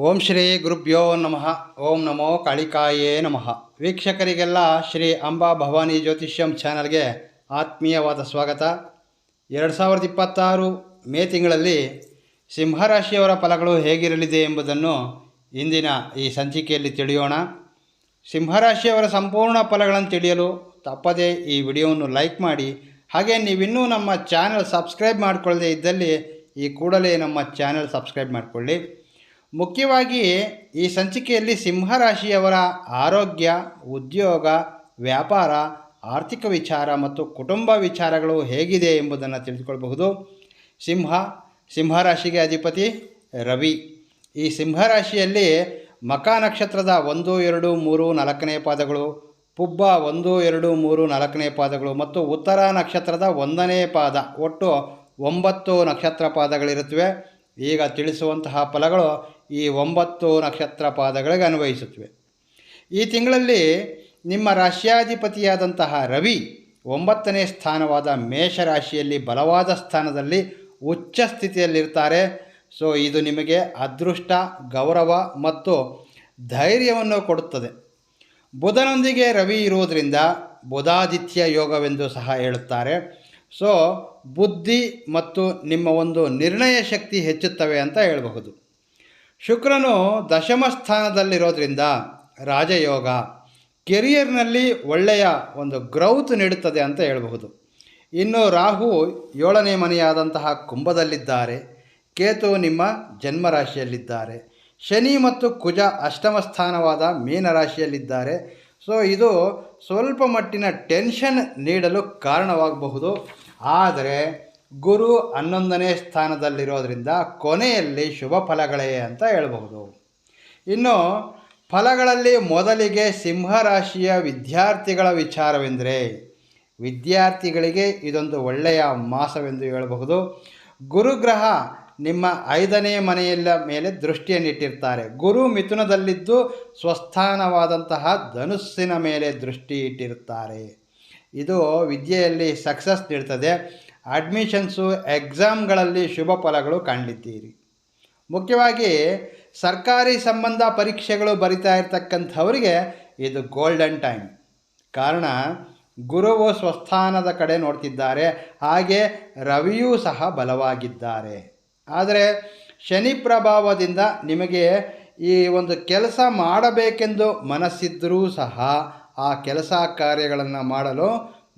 ಓಂ ಶ್ರೀ ಗುರುಭ್ಯೋ ನಮಃ. ಓಂ ನಮೋ ಕಾಳಿಕಾಯೇ ನಮಃ. ವೀಕ್ಷಕರಿಗೆಲ್ಲ ಶ್ರೀ ಅಂಬಾ ಭವಾನಿ ಜ್ಯೋತಿಷ್ಯಂ ಚಾನಲ್ಗೆ ಆತ್ಮೀಯವಾದ ಸ್ವಾಗತ. 2026 ಮೇ ತಿಂಗಳಲ್ಲಿ ಸಿಂಹರಾಶಿಯವರ ಫಲಗಳು ಹೇಗಿರಲಿದೆ ಎಂಬುದನ್ನು ಇಂದಿನ ಈ ಸಂಚಿಕೆಯಲ್ಲಿ ತಿಳಿಯೋಣ. ಸಿಂಹರಾಶಿಯವರ ಸಂಪೂರ್ಣ ಫಲಗಳನ್ನು ತಿಳಿಯಲು ತಪ್ಪದೇ ಈ ವಿಡಿಯೋವನ್ನು ಲೈಕ್ ಮಾಡಿ. ಹಾಗೆ ನೀವಿನ್ನೂ ನಮ್ಮ ಚಾನಲ್ ಸಬ್ಸ್ಕ್ರೈಬ್ ಮಾಡಿಕೊಳ್ಳದೆ ಇದ್ದಲ್ಲಿ ಈ ಕೂಡಲೇ ನಮ್ಮ ಚಾನಲ್ ಸಬ್ಸ್ಕ್ರೈಬ್ ಮಾಡಿಕೊಳ್ಳಿ. ಮುಖ್ಯವಾಗಿ ಈ ಸಂಚಿಕೆಯಲ್ಲಿ ಸಿಂಹರಾಶಿಯವರ ಆರೋಗ್ಯ, ಉದ್ಯೋಗ, ವ್ಯಾಪಾರ, ಆರ್ಥಿಕ ವಿಚಾರ ಮತ್ತು ಕುಟುಂಬ ವಿಚಾರಗಳು ಹೇಗಿದೆ ಎಂಬುದನ್ನು ತಿಳಿದುಕೊಳ್ಳಬಹುದು. ಸಿಂಹರಾಶಿಗೆ ಅಧಿಪತಿ ರವಿ. ಈ ಸಿಂಹರಾಶಿಯಲ್ಲಿ ಮಖ ನಕ್ಷತ್ರದ 1, 2, 3, 4ನೇ ಪಾದಗಳು, ಪುಬ್ಬ 1, 2, 3, 4ನೇ ಪಾದಗಳು ಮತ್ತು ಉತ್ತರ ನಕ್ಷತ್ರದ 1ನೇ ಪಾದ, ಒಟ್ಟು 9 ನಕ್ಷತ್ರ ಪಾದಗಳಿರುತ್ತವೆ. ಈಗ ತಿಳಿಸುವಂತಹ ಫಲಗಳು ಈ 9 ನಕ್ಷತ್ರ ಪಾದಗಳಿಗೆ ಅನ್ವಯಿಸುತ್ತವೆ. ಈ ತಿಂಗಳಲ್ಲಿ ನಿಮ್ಮ ರಾಶ್ಯಾಧಿಪತಿಯಾದಂತಹ ರವಿ 9ನೇ ಸ್ಥಾನವಾದ ಮೇಷರಾಶಿಯಲ್ಲಿ ಬಲವಾದ ಸ್ಥಾನದಲ್ಲಿ ಉಚ್ಚ ಸ್ಥಿತಿಯಲ್ಲಿರ್ತಾರೆ. ಸೊ ಇದು ನಿಮಗೆ ಅದೃಷ್ಟ, ಗೌರವ ಮತ್ತು ಧೈರ್ಯವನ್ನು ಕೊಡುತ್ತದೆ. ಬುಧನೊಂದಿಗೆ ರವಿ ಇರುವುದರಿಂದ ಬುಧಾದಿತ್ಯ ಯೋಗವೆಂದು ಸಹ ಹೇಳುತ್ತಾರೆ. ಸೊ ಬುದ್ಧಿ ಮತ್ತು ನಿಮ್ಮ ಒಂದು ನಿರ್ಣಯ ಶಕ್ತಿ ಹೆಚ್ಚುತ್ತವೆ ಅಂತ ಹೇಳಬಹುದು. ಶುಕ್ರನು ದಶಮ ಸ್ಥಾನದಲ್ಲಿರೋದ್ರಿಂದ ರಾಜಯೋಗ, ಕೆರಿಯರ್ನಲ್ಲಿ ಒಳ್ಳೆಯ ಒಂದು ಗ್ರೌತ್ ನೀಡುತ್ತದೆ ಅಂತ ಹೇಳಬಹುದು. ಇನ್ನು ರಾಹು 7ನೇ ಮನೆಯಾದಂತಹ ಕುಂಭದಲ್ಲಿದ್ದಾರೆ, ಕೇತು ನಿಮ್ಮ ಜನ್ಮರಾಶಿಯಲ್ಲಿದ್ದಾರೆ, ಶನಿ ಮತ್ತು ಕುಜ ಅಷ್ಟಮ ಸ್ಥಾನವಾದ ಮೀನರಾಶಿಯಲ್ಲಿದ್ದಾರೆ. ಸೊ ಇದು ಸ್ವಲ್ಪ ಮಟ್ಟಿನ ಟೆನ್ಷನ್ ನೀಡಲು ಕಾರಣವಾಗಬಹುದು. ಆದರೆ ಗುರು 11ನೇ ಸ್ಥಾನದಲ್ಲಿರೋದ್ರಿಂದ ಕೊನೆಯಲ್ಲಿ ಶುಭ ಫಲಗಳೇ ಅಂತ ಹೇಳಬಹುದು. ಇನ್ನು ಫಲಗಳಲ್ಲಿ ಮೊದಲಿಗೆ ಸಿಂಹರಾಶಿಯ ವಿದ್ಯಾರ್ಥಿಗಳ ವಿಚಾರವೆಂದರೆ, ವಿದ್ಯಾರ್ಥಿಗಳಿಗೆ ಇದೊಂದು ಒಳ್ಳೆಯ ಮಾಸವೆಂದು ಹೇಳಬಹುದು. ಗುರುಗ್ರಹ ನಿಮ್ಮ 5ನೇ ಮನೆಯ ಮೇಲೆ ದೃಷ್ಟಿಯನ್ನಿಟ್ಟಿರ್ತಾರೆ. ಗುರು ಮಿಥುನದಲ್ಲಿದ್ದು ಸ್ವಸ್ಥಾನವಾದಂತಹ ಧನುಸ್ಸಿನ ಮೇಲೆ ದೃಷ್ಟಿ ಇಟ್ಟಿರುತ್ತಾರೆ. ಇದು ವಿದ್ಯೆಯಲ್ಲಿ ಸಕ್ಸಸ್ ನೀಡ್ತದೆ. ಅಡ್ಮಿಷನ್ಸು, ಎಕ್ಸಾಮ್ಗಳಲ್ಲಿ ಶುಭ ಫಲಗಳು ಕಾಣಲಿದ್ದೀರಿ. ಮುಖ್ಯವಾಗಿ ಸರ್ಕಾರಿ ಸಂಬಂಧ ಪರೀಕ್ಷೆಗಳು ಬರಿತಾ ಇರ್ತಕ್ಕಂಥವರಿಗೆ ಇದು ಗೋಲ್ಡನ್ ಟೈಮ್. ಕಾರಣ ಗುರುವು ಸ್ವಸ್ಥಾನದ ಕಡೆ ನೋಡ್ತಿದ್ದಾರೆ, ಹಾಗೆ ರವಿಯೂ ಸಹ ಬಲವಾಗಿದ್ದಾರೆ. ಆದರೆ ಶನಿ ಪ್ರಭಾವದಿಂದ ನಿಮಗೆ ಈ ಒಂದು ಕೆಲಸ ಮಾಡಬೇಕೆಂದು ಮನಸ್ಸಿದ್ದರೂ ಸಹ ಆ ಕೆಲಸ ಕಾರ್ಯಗಳನ್ನು ಮಾಡಲು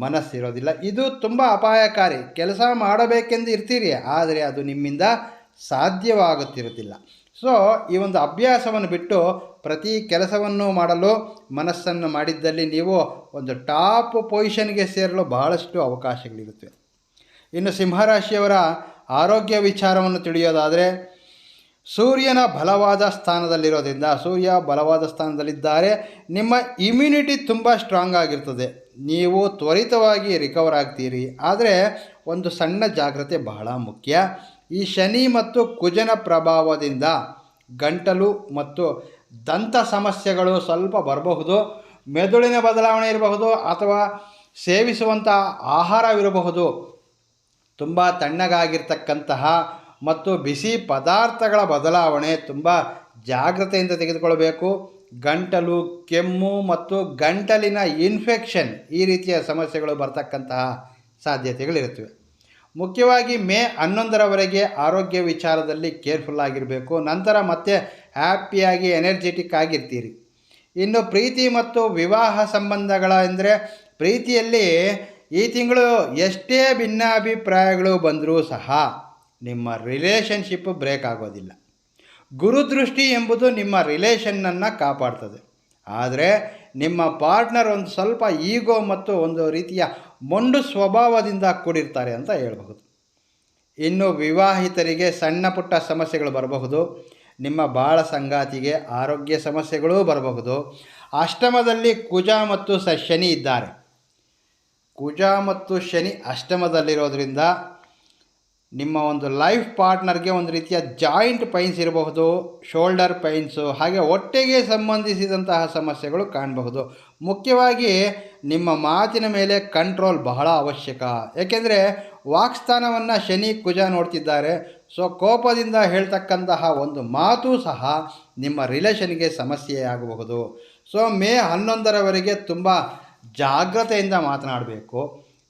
ಮನಸ್ಸಿರೋದಿಲ್ಲ. ಇದು ತುಂಬ ಅಪಾಯಕಾರಿ. ಕೆಲಸ ಮಾಡಬೇಕೆಂದು ಇರ್ತೀರಿ, ಆದರೆ ಅದು ನಿಮ್ಮಿಂದ ಸಾಧ್ಯವಾಗುತ್ತಿರುವುದಿಲ್ಲ. ಸೊ ಈ ಒಂದು ಅಭ್ಯಾಸವನ್ನು ಬಿಟ್ಟು ಪ್ರತಿ ಕೆಲಸವನ್ನು ಮಾಡಲು ಮನಸ್ಸನ್ನು ಮಾಡಿದ್ದಲ್ಲಿ ನೀವು ಒಂದು ಟಾಪ್ ಪೊಸಿಷನ್ಗೆ ಸೇರಲು ಬಹಳಷ್ಟು ಅವಕಾಶಗಳಿರುತ್ತವೆ. ಇನ್ನು ಸಿಂಹರಾಶಿಯವರ ಆರೋಗ್ಯ ವಿಚಾರವನ್ನು ತಿಳಿಯೋದಾದರೆ, ಸೂರ್ಯನ ಬಲವಾದ ಸ್ಥಾನದಲ್ಲಿರೋದ್ರಿಂದ, ಸೂರ್ಯ ಬಲವಾದ ಸ್ಥಾನದಲ್ಲಿದ್ದಾರೆ, ನಿಮ್ಮ ಇಮ್ಯುನಿಟಿ ತುಂಬ ಸ್ಟ್ರಾಂಗ್ ಆಗಿರ್ತದೆ. ನೀವು ತ್ವರಿತವಾಗಿ ರಿಕವರ್ ಆಗ್ತೀರಿ. ಆದರೆ ಒಂದು ಸಣ್ಣ ಜಾಗ್ರತೆ ಬಹಳ ಮುಖ್ಯ. ಈ ಶನಿ ಮತ್ತು ಕುಜನ ಪ್ರಭಾವದಿಂದ ಗಂಟಲು ಮತ್ತು ದಂತ ಸಮಸ್ಯೆಗಳು ಸ್ವಲ್ಪ ಬರಬಹುದು. ಮೆದುಳಿನ ಬದಲಾವಣೆ ಇರಬಹುದು ಅಥವಾ ಸೇವಿಸುವಂಥ ಆಹಾರವಿರಬಹುದು. ತುಂಬ ತಣ್ಣಗಾಗಿರ್ತಕ್ಕಂತಹ ಮತ್ತು ಬಿಸಿ ಪದಾರ್ಥಗಳ ಬದಲಾವಣೆ ತುಂಬ ಜಾಗ್ರತೆಯಿಂದ ತೆಗೆದುಕೊಳ್ಳಬೇಕು. ಗಂಟಲು, ಕೆಮ್ಮು ಮತ್ತು ಗಂಟಲಿನ ಇನ್ಫೆಕ್ಷನ್, ಈ ರೀತಿಯ ಸಮಸ್ಯೆಗಳು ಬರ್ತಕ್ಕಂತಹ ಸಾಧ್ಯತೆಗಳಿರುತ್ತವೆ. ಮುಖ್ಯವಾಗಿ ಮೇ 11ರವರೆಗೆ ಆರೋಗ್ಯ ವಿಚಾರದಲ್ಲಿ ಕೇರ್ಫುಲ್ ಆಗಿರಬೇಕು. ನಂತರ ಮತ್ತೆ ಹ್ಯಾಪಿಯಾಗಿ ಎನರ್ಜೆಟಿಕ್ ಆಗಿರ್ತೀರಿ. ಇನ್ನು ಪ್ರೀತಿ ಮತ್ತು ವಿವಾಹ ಸಂಬಂಧಗಳ ಅಂದರೆ, ಪ್ರೀತಿಯಲ್ಲಿ ಈ ತಿಂಗಳು ಎಷ್ಟೇ ಭಿನ್ನಾಭಿಪ್ರಾಯಗಳು ಬಂದರೂ ಸಹ ನಿಮ್ಮ ರಿಲೇಷನ್ಶಿಪ್ ಬ್ರೇಕ್ ಆಗೋದಿಲ್ಲ. ಗುರುದೃಷ್ಟಿ ಎಂಬುದು ನಿಮ್ಮ ರಿಲೇಷನ್ನನ್ನು ಕಾಪಾಡ್ತದೆ. ಆದರೆ ನಿಮ್ಮ ಪಾರ್ಟ್ನರ್ ಒಂದು ಸ್ವಲ್ಪ ಈಗೋ ಮತ್ತು ಒಂದು ರೀತಿಯ ಮೊಂಡು ಸ್ವಭಾವದಿಂದ ಕೂಡಿರ್ತಾರೆ ಅಂತ ಹೇಳಬಹುದು. ಇನ್ನು ವಿವಾಹಿತರಿಗೆ ಸಣ್ಣ ಪುಟ್ಟ ಸಮಸ್ಯೆಗಳು ಬರಬಹುದು. ನಿಮ್ಮ ಬಾಳ ಸಂಗಾತಿಗೆ ಆರೋಗ್ಯ ಸಮಸ್ಯೆಗಳೂ ಬರಬಹುದು. ಅಷ್ಟಮದಲ್ಲಿ ಕುಜ ಮತ್ತು ಶನಿ ಇದ್ದಾರೆ. ಕುಜ ಮತ್ತು ಶನಿ ಅಷ್ಟಮದಲ್ಲಿರೋದ್ರಿಂದ ನಿಮ್ಮ ಒಂದು ಲೈಫ್ ಪಾರ್ಟ್ನರ್ಗೆ ಒಂದು ರೀತಿಯ ಜಾಯಿಂಟ್ ಪೈನ್ಸ್ ಇರಬಹುದು, ಶೋಲ್ಡರ್ ಪೈನ್ಸು, ಹಾಗೆ ಹೊಟ್ಟೆಗೆ ಸಂಬಂಧಿಸಿದಂತಹ ಸಮಸ್ಯೆಗಳು ಕಾಣಬಹುದು. ಮುಖ್ಯವಾಗಿ ನಿಮ್ಮ ಮಾತಿನ ಮೇಲೆ ಕಂಟ್ರೋಲ್ ಬಹಳ ಅವಶ್ಯಕ. ಏಕೆಂದರೆ ವಾಕ್ಸ್ಥಾನವನ್ನು ಶನಿ ಕುಜ ನೋಡ್ತಿದ್ದಾರೆ. ಸೊ ಕೋಪದಿಂದ ಹೇಳ್ತಕ್ಕಂತಹ ಒಂದು ಮಾತು ಸಹ ನಿಮ್ಮ ರಿಲೇಷನ್ಗೆ ಸಮಸ್ಯೆಯಾಗಬಹುದು. ಸೊ ಮೇ 11ರವರೆಗೆ ತುಂಬ ಜಾಗ್ರತೆಯಿಂದ ಮಾತನಾಡಬೇಕು.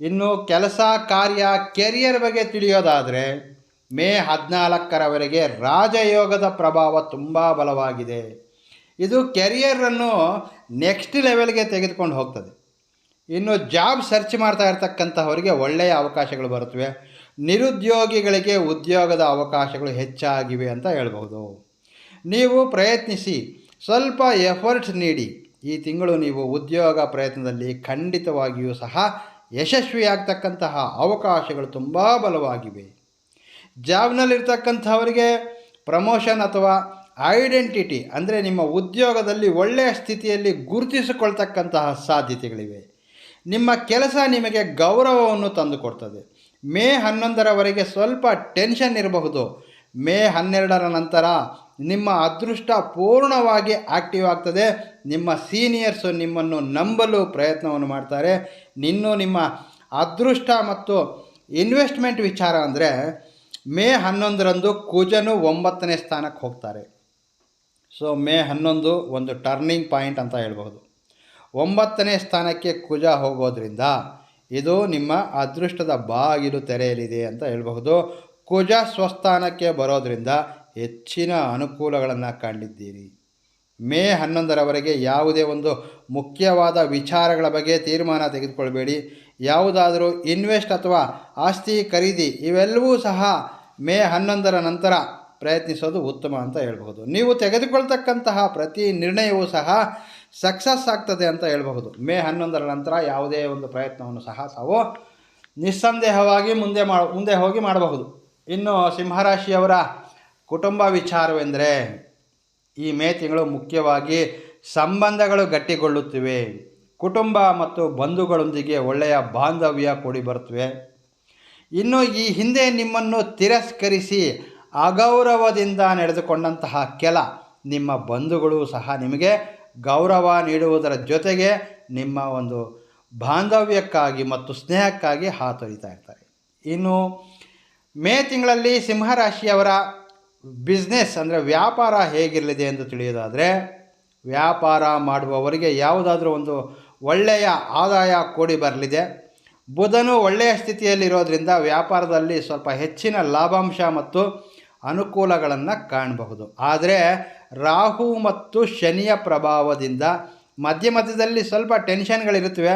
ಇನ್ನು ಕೆಲಸ, ಕಾರ್ಯ, ಕೆರಿಯರ್ ಬಗ್ಗೆ ತಿಳಿಯೋದಾದರೆ ಮೇ 14ರವರೆಗೆ ರಾಜಯೋಗದ ಪ್ರಭಾವ ತುಂಬ ಬಲವಾಗಿದೆ. ಇದು ಕೆರಿಯರನ್ನು ನೆಕ್ಸ್ಟ್ ಲೆವೆಲ್ಗೆ ತೆಗೆದುಕೊಂಡು ಹೋಗ್ತದೆ. ಇನ್ನು ಜಾಬ್ ಸರ್ಚ್ ಮಾಡ್ತಾ ಇರ್ತಕ್ಕಂಥವರಿಗೆ ಒಳ್ಳೆಯ ಅವಕಾಶಗಳು ಬರುತ್ತವೆ. ನಿರುದ್ಯೋಗಿಗಳಿಗೆ ಉದ್ಯೋಗದ ಅವಕಾಶಗಳು ಹೆಚ್ಚಾಗಿವೆ ಅಂತ ಹೇಳ್ಬೋದು. ನೀವು ಪ್ರಯತ್ನಿಸಿ, ಸ್ವಲ್ಪ ಎಫರ್ಟ್ಸ್ ನೀಡಿ. ಈ ತಿಂಗಳು ನೀವು ಉದ್ಯೋಗ ಪ್ರಯತ್ನದಲ್ಲಿ ಖಂಡಿತವಾಗಿಯೂ ಸಹ ಯಶಸ್ವಿಯಾಗ್ತಕ್ಕಂತಹ ಅವಕಾಶಗಳು ತುಂಬ ಬಲವಾಗಿವೆ. ಜಾಬ್ನಲ್ಲಿರ್ತಕ್ಕಂಥವರಿಗೆ ಪ್ರಮೋಷನ್ ಅಥವಾ ಐಡೆಂಟಿಟಿ ಅಂದರೆ ನಿಮ್ಮ ಉದ್ಯೋಗದಲ್ಲಿ ಒಳ್ಳೆಯ ಸ್ಥಿತಿಯಲ್ಲಿ ಗುರುತಿಸಿಕೊಳ್ತಕ್ಕಂತಹ ಸಾಧ್ಯತೆಗಳಿವೆ. ನಿಮ್ಮ ಕೆಲಸ ನಿಮಗೆ ಗೌರವವನ್ನು ತಂದುಕೊಡ್ತದೆ. ಮೇ 11ರವರೆಗೆ ಸ್ವಲ್ಪ ಟೆನ್ಷನ್ ಇರಬಹುದು. ಮೇ 12ರ ನಂತರ ನಿಮ್ಮ ಅದೃಷ್ಟ ಪೂರ್ಣವಾಗಿ ಆಕ್ಟಿವ್ ಆಗ್ತದೆ. ನಿಮ್ಮ ಸೀನಿಯರ್ಸು ನಿಮ್ಮನ್ನು ನಂಬಲು ಪ್ರಯತ್ನವನ್ನು ಮಾಡ್ತಾರೆ. ನಿಮ್ಮ ಅದೃಷ್ಟ ಮತ್ತು ಇನ್ವೆಸ್ಟ್ಮೆಂಟ್ ವಿಚಾರ ಅಂದರೆ ಮೇ 11ರಂದು ಕುಜನು 9ನೇ ಸ್ಥಾನಕ್ಕೆ ಹೋಗ್ತಾರೆ. ಸೊ ಮೇ 11 ಒಂದು ಟರ್ನಿಂಗ್ ಪಾಯಿಂಟ್ ಅಂತ ಹೇಳ್ಬಹುದು. 9ನೇ ಸ್ಥಾನಕ್ಕೆ ಕುಜ ಹೋಗೋದ್ರಿಂದ ಇದು ನಿಮ್ಮ ಅದೃಷ್ಟದ ಬಾಗಿಲು ತೆರೆಯಲಿದೆ ಅಂತ ಹೇಳಬಹುದು. ಕುಜ ಸ್ವಸ್ಥಾನಕ್ಕೆ ಬರೋದರಿಂದ ಹೆಚ್ಚಿನ ಅನುಕೂಲಗಳನ್ನು ಕಂಡಿದ್ದೀರಿ. ಮೇ 11ರವರೆಗೆ ಯಾವುದೇ ಒಂದು ಮುಖ್ಯವಾದ ವಿಚಾರಗಳ ಬಗ್ಗೆ ತೀರ್ಮಾನ ತೆಗೆದುಕೊಳ್ಬೇಡಿ. ಯಾವುದಾದರೂ ಇನ್ವೆಸ್ಟ್ ಅಥವಾ ಆಸ್ತಿ ಖರೀದಿ ಇವೆಲ್ಲವೂ ಸಹ ಮೇ 11ರ ನಂತರ ಪ್ರಯತ್ನಿಸೋದು ಉತ್ತಮ ಅಂತ ಹೇಳ್ಬಹುದು. ನೀವು ತೆಗೆದುಕೊಳ್ತಕ್ಕಂತಹ ಪ್ರತಿ ನಿರ್ಣಯವೂ ಸಹ ಸಕ್ಸಸ್ ಆಗ್ತದೆ ಅಂತ ಹೇಳ್ಬಹುದು. ಮೇ 11ರ ನಂತರ ಯಾವುದೇ ಒಂದು ಪ್ರಯತ್ನವನ್ನು ಸಹ ತಾವು ನಿಸ್ಸಂದೇಹವಾಗಿ ಮುಂದೆ ಹೋಗಿ ಮಾಡಬಹುದು. ಇನ್ನು ಸಿಂಹರಾಶಿಯವರ ಕುಟುಂಬ ವಿಚಾರವೆಂದರೆ ಈ ಮೇ ತಿಂಗಳು ಮುಖ್ಯವಾಗಿ ಸಂಬಂಧಗಳು ಗಟ್ಟಿಗೊಳ್ಳುತ್ತಿವೆ. ಕುಟುಂಬ ಮತ್ತು ಬಂಧುಗಳೊಂದಿಗೆ ಒಳ್ಳೆಯ ಬಾಂಧವ್ಯ ಕೂಡಿ ಬರುತ್ತವೆ. ಇನ್ನು ಈ ಹಿಂದೆ ನಿಮ್ಮನ್ನು ತಿರಸ್ಕರಿಸಿ ಅಗೌರವದಿಂದ ನಡೆದುಕೊಂಡಂತಹ ನಿಮ್ಮ ಬಂಧುಗಳು ಸಹ ನಿಮಗೆ ಗೌರವ ನೀಡುವುದರ ಜೊತೆಗೆ ನಿಮ್ಮ ಒಂದು ಬಾಂಧವ್ಯಕ್ಕಾಗಿ ಮತ್ತು ಸ್ನೇಹಕ್ಕಾಗಿ ಹಾತೊರಿತಾ ಇರ್ತಾರೆ. ಇನ್ನು ಮೇ ತಿಂಗಳಲ್ಲಿ ಸಿಂಹರಾಶಿಯವರ ಬಿಸ್ನೆಸ್ ಅಂದರೆ ವ್ಯಾಪಾರ ಹೇಗಿರಲಿದೆ ಎಂದು ತಿಳಿಯೋದಾದರೆ ವ್ಯಾಪಾರ ಮಾಡುವವರಿಗೆ ಯಾವುದಾದ್ರೂ ಒಂದು ಒಳ್ಳೆಯ ಆದಾಯ ಕೂಡಿ ಬರಲಿದೆ. ಬುಧನು ಒಳ್ಳೆಯ ಸ್ಥಿತಿಯಲ್ಲಿರೋದ್ರಿಂದ ವ್ಯಾಪಾರದಲ್ಲಿ ಸ್ವಲ್ಪ ಹೆಚ್ಚಿನ ಲಾಭಾಂಶ ಮತ್ತು ಅನುಕೂಲಗಳನ್ನು ಕಾಣಬಹುದು. ಆದರೆ ರಾಹು ಮತ್ತು ಶನಿಯ ಪ್ರಭಾವದಿಂದ ಮಧ್ಯದಲ್ಲಿ ಸ್ವಲ್ಪ ಟೆನ್ಷನ್ಗಳಿರುತ್ತವೆ.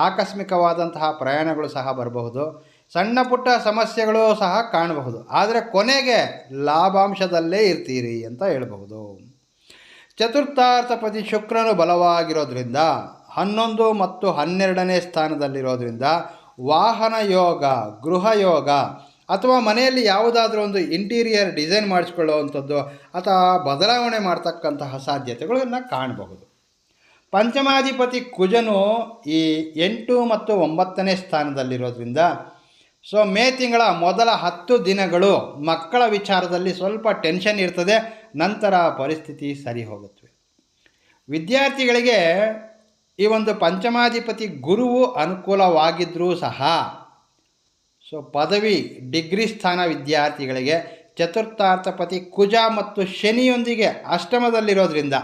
ಆಕಸ್ಮಿಕವಾದಂತಹ ಪ್ರಯಾಣಗಳು ಸಹ ಬರಬಹುದು. ಸಣ್ಣ ಪುಟ್ಟ ಸಮಸ್ಯೆಗಳು ಸಹ ಕಾಣಬಹುದು. ಆದರೆ ಕೊನೆಗೆ ಲಾಭಾಂಶದಲ್ಲೇ ಇರ್ತೀರಿ ಅಂತ ಹೇಳ್ಬಹುದು. ಚತುರ್ಥಾರ್ಥಪತಿ ಶುಕ್ರನು ಬಲವಾಗಿರೋದ್ರಿಂದ 11 ಮತ್ತು 12ನೇ ಸ್ಥಾನದಲ್ಲಿರೋದ್ರಿಂದ ವಾಹನ ಯೋಗ, ಗೃಹ ಯೋಗ ಅಥವಾ ಮನೆಯಲ್ಲಿ ಯಾವುದಾದ್ರೂ ಒಂದು ಇಂಟೀರಿಯರ್ ಡಿಸೈನ್ ಮಾಡಿಸ್ಕೊಳ್ಳುವಂಥದ್ದು ಅಥವಾ ಬದಲಾವಣೆ ಮಾಡ್ತಕ್ಕಂತಹ ಸಾಧ್ಯತೆಗಳನ್ನು ಕಾಣಬಹುದು. ಪಂಚಮಾಧಿಪತಿ ಕುಜನು ಈ 8 ಮತ್ತು 9ನೇ ಸ್ಥಾನದಲ್ಲಿರೋದ್ರಿಂದ ಸೊ ಮೇ ತಿಂಗಳ ಮೊದಲ 10 ದಿನಗಳು ಮಕ್ಕಳ ವಿಚಾರದಲ್ಲಿ ಸ್ವಲ್ಪ ಟೆನ್ಷನ್ ಇರ್ತದೆ. ನಂತರ ಪರಿಸ್ಥಿತಿ ಸರಿ ಹೋಗುತ್ತವೆ. ವಿದ್ಯಾರ್ಥಿಗಳಿಗೆ ಈ ಒಂದು ಪಂಚಮಾಧಿಪತಿ ಗುರುವು ಅನುಕೂಲವಾಗಿದ್ದರೂ ಸಹ ಸೊ ಪದವಿ ಡಿಗ್ರಿ ಸ್ಥಾನ ವಿದ್ಯಾರ್ಥಿಗಳಿಗೆ ಚತುರ್ಥಾರ್ಥಪತಿ ಕುಜ ಮತ್ತು ಶನಿಯೊಂದಿಗೆ ಅಷ್ಟಮದಲ್ಲಿರೋದ್ರಿಂದ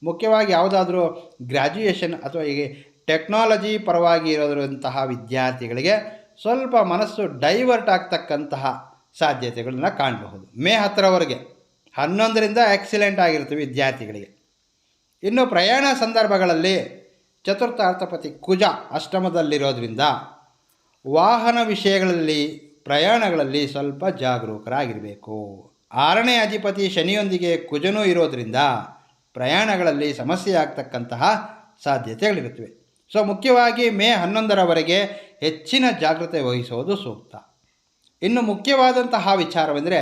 ಮುಖ್ಯವಾಗಿ ಯಾವುದಾದ್ರೂ ಗ್ರ್ಯಾಜುಯೇಷನ್ ಅಥವಾ ಈಗ ಟೆಕ್ನಾಲಜಿ ಪರವಾಗಿ ಇರೋದ್ರಂತಹ ವಿದ್ಯಾರ್ಥಿಗಳಿಗೆ ಸ್ವಲ್ಪ ಮನಸ್ಸು ಡೈವರ್ಟ್ ಆಗ್ತಕ್ಕಂತಹ ಸಾಧ್ಯತೆಗಳನ್ನ ಕಾಣಬಹುದು. ಮೇ 10ರವರೆಗೆ 11ರಿಂದ ಎಕ್ಸಲೆಂಟ್ ಆಗಿರ್ತವೆ ವಿದ್ಯಾರ್ಥಿಗಳಿಗೆ. ಇನ್ನು ಪ್ರಯಾಣ ಸಂದರ್ಭಗಳಲ್ಲಿ ಚತುರ್ಥಾರ್ಥಪತಿ ಕುಜ ಅಷ್ಟಮದಲ್ಲಿರೋದ್ರಿಂದ ವಾಹನ ವಿಷಯಗಳಲ್ಲಿ ಪ್ರಯಾಣಗಳಲ್ಲಿ ಸ್ವಲ್ಪ ಜಾಗರೂಕರಾಗಿರಬೇಕು. 6ನೇ ಅಧಿಪತಿ ಶನಿಯೊಂದಿಗೆ ಕುಜನೂ ಇರೋದರಿಂದ ಪ್ರಯಾಣಗಳಲ್ಲಿ ಸಮಸ್ಯೆ ಆಗ್ತಕ್ಕಂತಹ ಸಾಧ್ಯತೆಗಳಿರುತ್ತವೆ. ಸೊ ಮುಖ್ಯವಾಗಿ ಮೇ 11ರವರೆಗೆ ಹೆಚ್ಚಿನ ಜಾಗ್ರತೆ ವಹಿಸುವುದು ಸೂಕ್ತ. ಇನ್ನು ಮುಖ್ಯವಾದಂತಹ ವಿಚಾರವೆಂದರೆ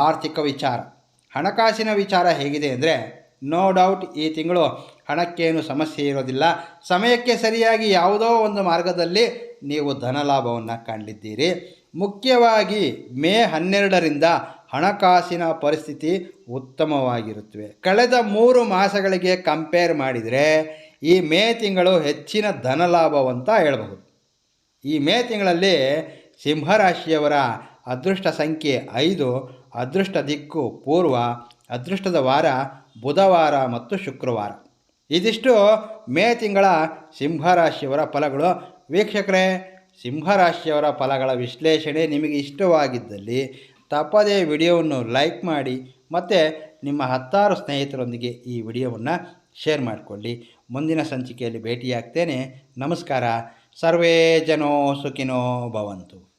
ಆರ್ಥಿಕ ವಿಚಾರ, ಹಣಕಾಸಿನ ವಿಚಾರ ಹೇಗಿದೆ ಅಂದರೆ ನೋ ಡೌಟ್ ಈ ತಿಂಗಳು ಹಣಕ್ಕೇನು ಸಮಸ್ಯೆ ಇರೋದಿಲ್ಲ. ಸಮಯಕ್ಕೆ ಸರಿಯಾಗಿ ಯಾವುದೋ ಒಂದು ಮಾರ್ಗದಲ್ಲಿ ನೀವು ಧನಲಾಭವನ್ನು ಕಂಡಿದ್ದೀರಿ. ಮುಖ್ಯವಾಗಿ ಮೇ 12ರಿಂದ ಹಣಕಾಸಿನ ಪರಿಸ್ಥಿತಿ ಉತ್ತಮವಾಗಿರುತ್ತವೆ. ಕಳೆದ 3 ಮಾಸಗಳಿಗೆ ಕಂಪೇರ್ ಮಾಡಿದರೆ ಈ ಮೇ ತಿಂಗಳು ಹೆಚ್ಚಿನ ಧನಲಾಭವಂತ ಹೇಳಬಹುದು. ಈ ಮೇ ತಿಂಗಳಲ್ಲಿ ಸಿಂಹರಾಶಿಯವರ ಅದೃಷ್ಟ ಸಂಖ್ಯೆ 5, ಅದೃಷ್ಟ ದಿಕ್ಕು ಪೂರ್ವ, ಅದೃಷ್ಟದ ವಾರ ಬುಧವಾರ ಮತ್ತು ಶುಕ್ರವಾರ. ಇದಿಷ್ಟು ಮೇ ತಿಂಗಳ ಸಿಂಹರಾಶಿಯವರ ಫಲಗಳು. ವೀಕ್ಷಕರೇ, ಸಿಂಹರಾಶಿಯವರ ಫಲಗಳ ವಿಶ್ಲೇಷಣೆ ನಿಮಗೆ ಇಷ್ಟವಾಗಿದ್ದಲ್ಲಿ ತಪ್ಪದೇ ವಿಡಿಯೋವನ್ನು ಲೈಕ್ ಮಾಡಿ ಮತ್ತು ನಿಮ್ಮ 10 ಸ್ನೇಹಿತರೊಂದಿಗೆ ಈ ವಿಡಿಯೋವನ್ನು ಶೇರ್ ಮಾಡಿಕೊಳ್ಳಿ. ಮುಂದಿನ ಸಂಚಿಕೆಯಲ್ಲಿ ಭೇಟಿಯಾಗ್ತೇನೆ. ನಮಸ್ಕಾರ. ಸರ್ವೇ ಜನೋ ಸುಖಿನೋ ಭವಂತು.